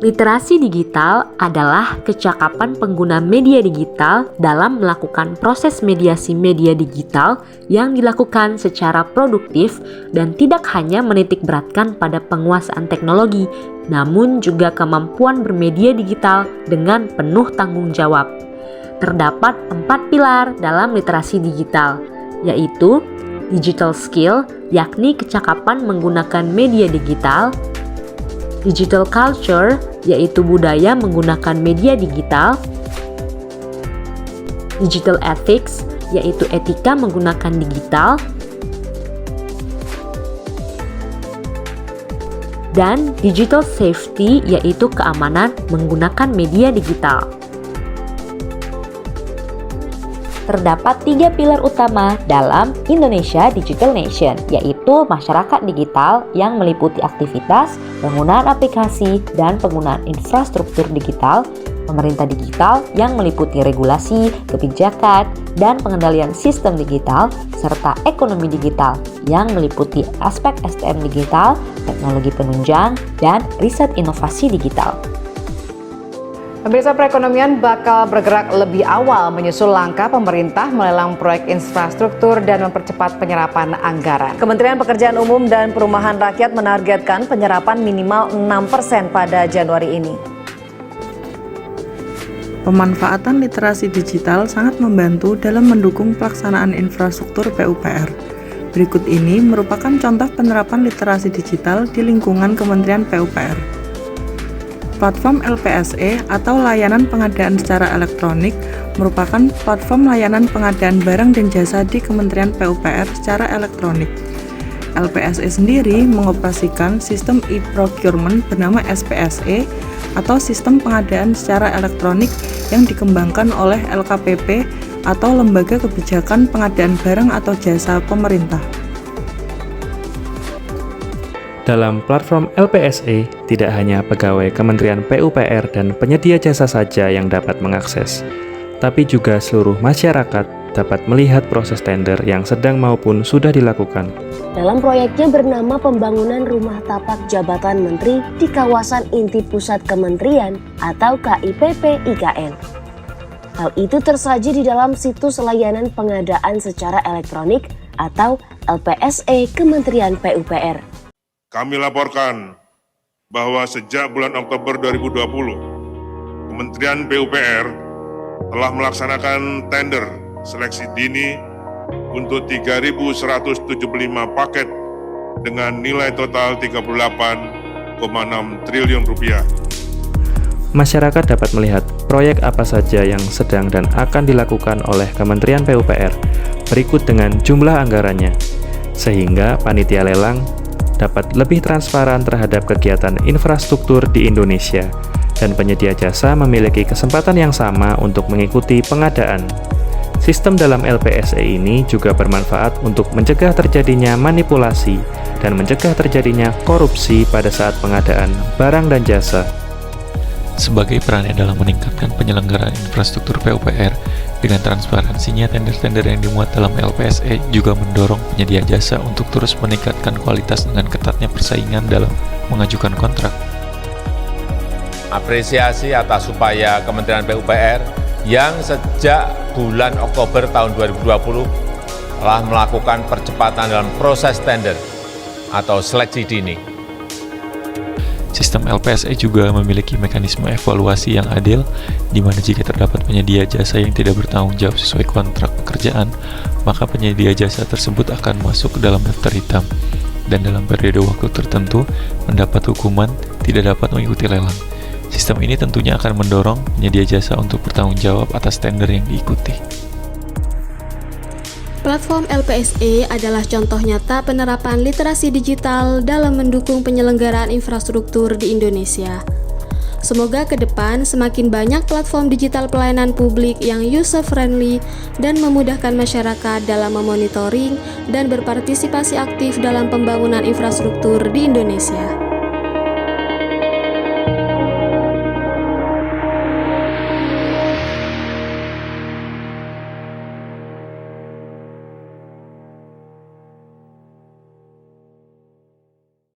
Literasi digital adalah kecakapan pengguna media digital dalam melakukan proses mediasi media digital yang dilakukan secara produktif dan tidak hanya menitik beratkan pada penguasaan teknologi, namun juga kemampuan bermedia digital dengan penuh tanggung jawab. Terdapat 4 pilar dalam literasi digital, yaitu digital skill, yakni kecakapan menggunakan media digital, digital culture, yaitu budaya menggunakan media digital, digital ethics, yaitu etika menggunakan digital, dan digital safety, yaitu keamanan menggunakan media digital. Terdapat 3 pilar utama dalam Indonesia Digital Nation, yaitu masyarakat digital yang meliputi aktivitas, penggunaan aplikasi, dan penggunaan infrastruktur digital, pemerintah digital yang meliputi regulasi, kebijakan, dan pengendalian sistem digital, serta ekonomi digital yang meliputi aspek SDM digital, teknologi penunjang, dan riset inovasi digital. Pemirsa, perekonomian bakal bergerak lebih awal menyusul langkah pemerintah melelang proyek infrastruktur dan mempercepat penyerapan anggaran. Kementerian Pekerjaan Umum dan Perumahan Rakyat menargetkan penyerapan minimal 6% pada Januari ini. Pemanfaatan literasi digital sangat membantu dalam mendukung pelaksanaan infrastruktur PUPR. Berikut ini merupakan contoh penerapan literasi digital di lingkungan Kementerian PUPR. Platform LPSE atau Layanan Pengadaan Secara Elektronik merupakan platform layanan pengadaan barang dan jasa di Kementerian PUPR secara elektronik. LPSE sendiri mengoperasikan sistem e-procurement bernama SPSE atau Sistem Pengadaan Secara Elektronik yang dikembangkan oleh LKPP atau Lembaga Kebijakan Pengadaan Barang atau Jasa Pemerintah. Dalam platform LPSE, tidak hanya pegawai Kementerian PUPR dan penyedia jasa saja yang dapat mengakses, tapi juga seluruh masyarakat dapat melihat proses tender yang sedang maupun sudah dilakukan. Dalam proyeknya bernama Pembangunan Rumah Tapak Jabatan Menteri di kawasan inti pusat kementerian atau KIPP IKN. Hal itu tersaji di dalam situs layanan pengadaan secara elektronik atau LPSE Kementerian PUPR. Kami laporkan bahwa sejak bulan Oktober 2020, Kementerian PUPR telah melaksanakan tender seleksi dini untuk 3.175 paket dengan nilai total 38,6 triliun rupiah. Masyarakat dapat melihat proyek apa saja yang sedang dan akan dilakukan oleh Kementerian PUPR berikut dengan jumlah anggarannya, sehingga panitia lelang dapat lebih transparan terhadap kegiatan infrastruktur di Indonesia, dan penyedia jasa memiliki kesempatan yang sama untuk mengikuti pengadaan. Sistem dalam LPSE ini juga bermanfaat untuk mencegah terjadinya manipulasi dan mencegah terjadinya korupsi pada saat pengadaan barang dan jasa. Sebagai perannya dalam meningkatkan penyelenggaraan infrastruktur PUPR, dengan transparansinya tender-tender yang dimuat dalam LPSE juga mendorong penyedia jasa untuk terus meningkatkan kualitas dengan ketatnya persaingan dalam mengajukan kontrak. Apresiasi atas upaya Kementerian PUPR yang sejak bulan Oktober tahun 2020 telah melakukan percepatan dalam proses tender atau seleksi dini. Sistem LPSE juga memiliki mekanisme evaluasi yang adil, di mana jika terdapat penyedia jasa yang tidak bertanggung jawab sesuai kontrak pekerjaan, maka penyedia jasa tersebut akan masuk ke dalam daftar hitam, dan dalam periode waktu tertentu mendapat hukuman tidak dapat mengikuti lelang. Sistem ini tentunya akan mendorong penyedia jasa untuk bertanggung jawab atas tender yang diikuti. Platform LPSE adalah contoh nyata penerapan literasi digital dalam mendukung penyelenggaraan infrastruktur di Indonesia. Semoga ke depan semakin banyak platform digital pelayanan publik yang user-friendly dan memudahkan masyarakat dalam memonitoring dan berpartisipasi aktif dalam pembangunan infrastruktur di Indonesia.